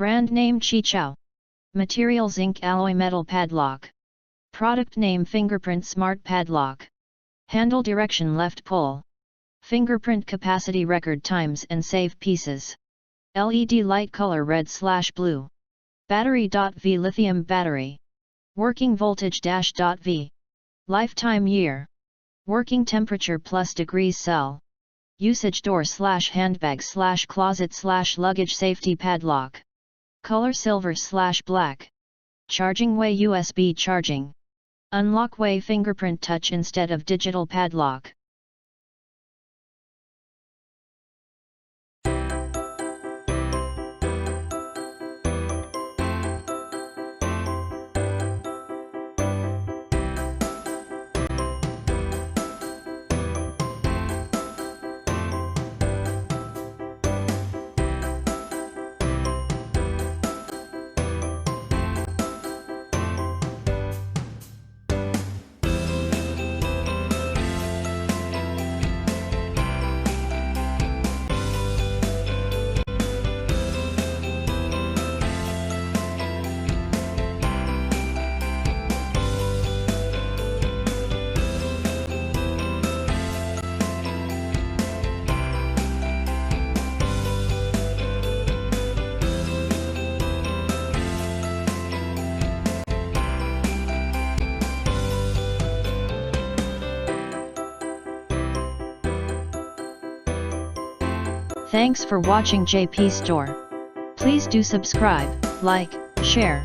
Brand name QiChow. Material zinc alloy metal padlock. Product name Fingerprint Smart Padlock. Handle direction left pull. Fingerprint capacity record times and save pieces. LED light color red/blue. Battery.V lithium battery. Working voltage-V. Lifetime year. Working temperature plus degrees cell. Usage door/handbag/closet/luggage safety padlock. Color silver/black. Charging way USB charging. Unlock way fingerprint touch instead of digital padlock. Thanks for watching JP Store. Please do subscribe, like, share.